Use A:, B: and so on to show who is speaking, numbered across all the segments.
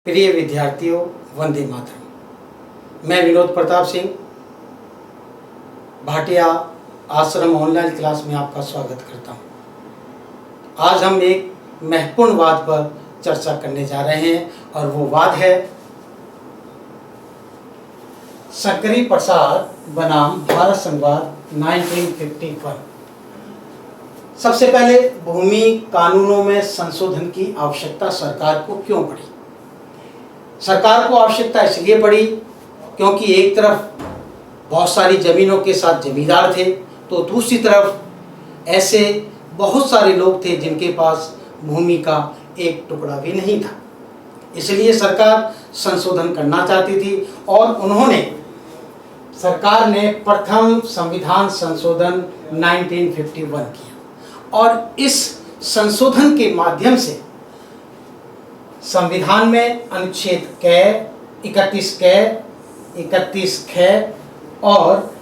A: प्रिय विद्यार्थियों, वंदे मातरम। मैं विनोद प्रताप सिंह भाटिया आश्रम ऑनलाइन क्लास में आपका स्वागत करता हूं। आज हम एक महत्वपूर्ण वाद पर चर्चा करने जा रहे हैं और वो वाद है शंकरी प्रसाद बनाम भारत संघवाद 1951। सबसे पहले भूमि कानूनों में संशोधन की आवश्यकता सरकार को क्यों पड़ी? सरकार को आवश्यकता इसलिए पड़ी क्योंकि एक तरफ बहुत सारी ज़मीनों के साथ जमींदार थे, तो दूसरी तरफ ऐसे बहुत सारे लोग थे जिनके पास भूमि का एक टुकड़ा भी नहीं था। इसलिए सरकार संशोधन करना चाहती थी और सरकार ने प्रथम संविधान संशोधन 1951 किया और इस संशोधन के माध्यम से संविधान में अनुच्छेद क, 31 क, 31 ख और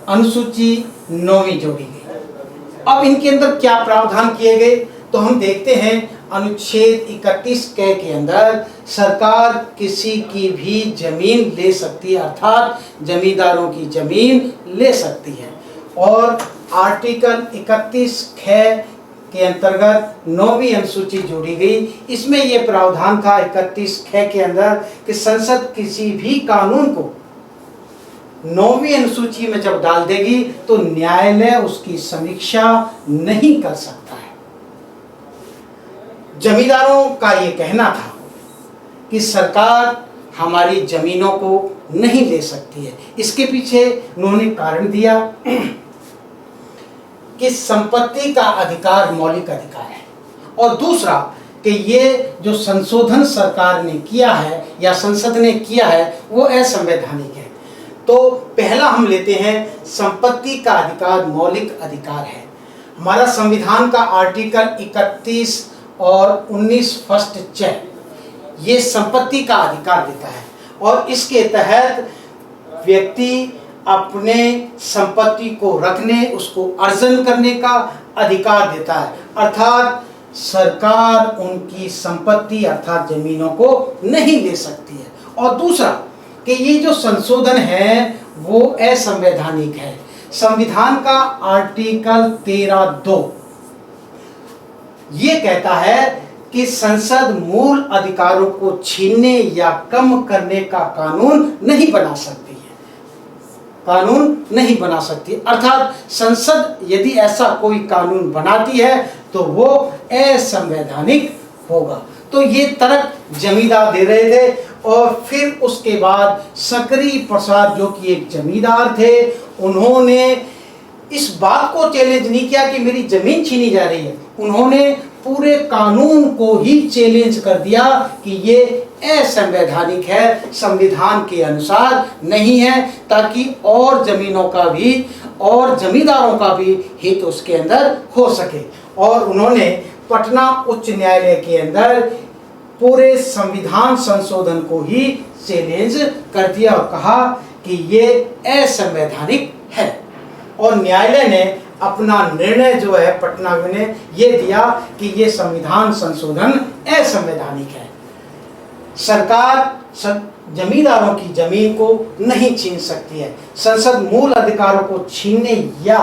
A: अनुसूची 9वीं जोड़ी गई। अब इनके अंदर क्या प्रावधान किए गए तो हम देखते हैं। अनुच्छेद 31 क के अंदर सरकार किसी की भी जमीन ले सकती है, अर्थात जमींदारों की जमीन ले सकती है। और आर्टिकल 31 ख के अंतर्गत 9वीं अनुसूची जोड़ी गई। इसमें यह प्रावधान था 31 ख के अंदर कि संसद किसी भी कानून को 9वीं अनुसूची में जब डाल देगी तो न्यायालय उसकी समीक्षा नहीं कर सकता है। जमींदारों का ये कहना था कि सरकार हमारी जमीनों को नहीं ले सकती है। इसके पीछे उन्होंने कारण दिया कि संपत्ति का अधिकार मौलिक अधिकार है और दूसरा कि ये जो संशोधन सरकार ने किया है या संसद ने किया है वो असंवैधानिक है। तो पहला हम लेते हैं, संपत्ति का अधिकार मौलिक अधिकार है। हमारा संविधान का आर्टिकल 31 और 19 फर्स्ट च ये संपत्ति का अधिकार देता है और इसके तहत व्यक्ति अपने संपत्ति को रखने, उसको अर्जन करने का अधिकार देता है, अर्थात सरकार उनकी संपत्ति अर्थात जमीनों को नहीं ले सकती है। और दूसरा कि ये जो संशोधन है वो असंवैधानिक है। संविधान का आर्टिकल 13(2) ये कहता है कि संसद मूल अधिकारों को छीनने या कम करने का कानून नहीं बना सकती है, अर्थात संसद यदि ऐसा कोई कानून बनाती है तो वो असंवैधानिक होगा। तो ये तर्क जमींदार दे रहे थे और फिर उसके बाद शंकरी प्रसाद जो कि एक जमींदार थे, उन्होंने इस बात को चैलेंज नहीं किया कि मेरी जमीन छीनी जा रही है, उन्होंने पूरे कानून को ही चैलेंज कर दिया कि ये असंवैधानिक है, संविधान के अनुसार नहीं है, ताकि और जमीनों का भी और जमींदारों का भी हित उसके अंदर हो सके। और उन्होंने पटना उच्च न्यायालय के अंदर पूरे संविधान संशोधन को ही चैलेंज कर दिया और कहा कि ये असंवैधानिक है। और न्यायालय ने अपना निर्णय जो है पटना में ये दिया कि ये संविधान संशोधन असंवैधानिक है। सरकार जमींदारों की जमीन को नहीं छीन सकती है। संसद मूल अधिकारों को छीनने या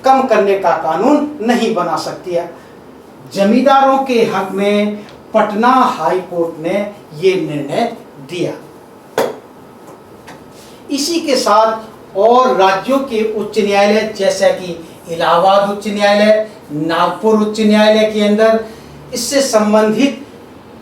A: कम करने का कानून नहीं बना सकती है। जमींदारों के हक में पटना हाई कोर्ट ने ये निर्णय दिया। इसी के साथ और राज्यों के उच्च न्यायालय जैसा कि इलाहाबाद उच्च न्यायालय, नागपुर उच्च न्यायालय के अंदर इससे संबंधित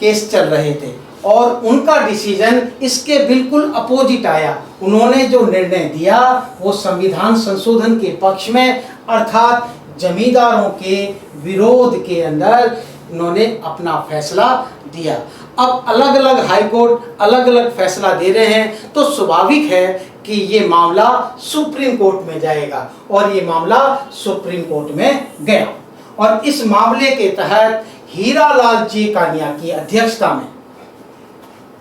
A: केस चल रहे थे और उनका डिसीजन इसके बिल्कुल अपोजिट आया। उन्होंने जो निर्णय दिया वो संविधान संशोधन के पक्ष में, अर्थात जमींदारों के विरोध के अंदर उन्होंने अपना फैसला दिया। अब अलग अलग हाई कोर्ट अलग अलग फैसला दे रहे हैं तो स्वाभाविक है कि ये मामला सुप्रीम कोर्ट में जाएगा और ये मामला सुप्रीम कोर्ट में गया। और इस मामले के तहत हीरालाल जी कानिया की अध्यक्षता में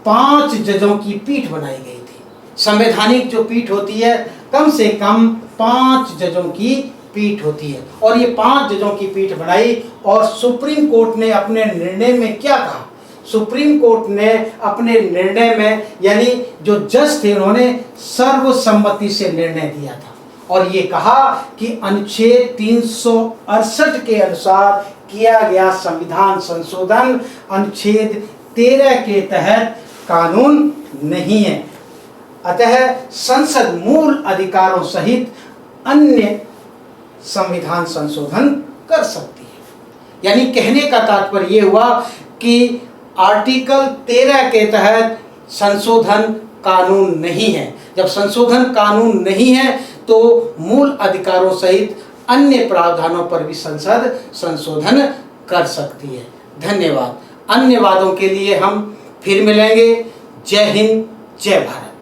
A: 5 जजों की पीठ बनाई गई थी। संवैधानिक जो पीठ होती है कम से कम 5 जजों की पीठ होती है और ये 5 जजों की पीठ बनाई। और सुप्रीम कोर्ट ने अपने निर्णय में क्या कहा? सुप्रीम कोर्ट ने अपने निर्णय में, यानी जो जज थे उन्होंने सर्वसम्मति से निर्णय दिया था और ये कहा कि अनुच्छेद 368 के अनुसार किया गया संविधान संशोधन अनुच्छेद 13 के तहत कानून नहीं है। अतः संसद मूल अधिकारों सहित अन्य संविधान संशोधन कर सकती है। यानी कहने का तात्पर्य यह हुआ कि आर्टिकल 13 के तहत संशोधन कानून नहीं है। जब संशोधन कानून नहीं है तो मूल अधिकारों सहित अन्य प्रावधानों पर भी संसद संशोधन कर सकती है। धन्यवाद। अन्य वादों के लिए हम फिर मिलेंगे। जय हिंद, जय भारत।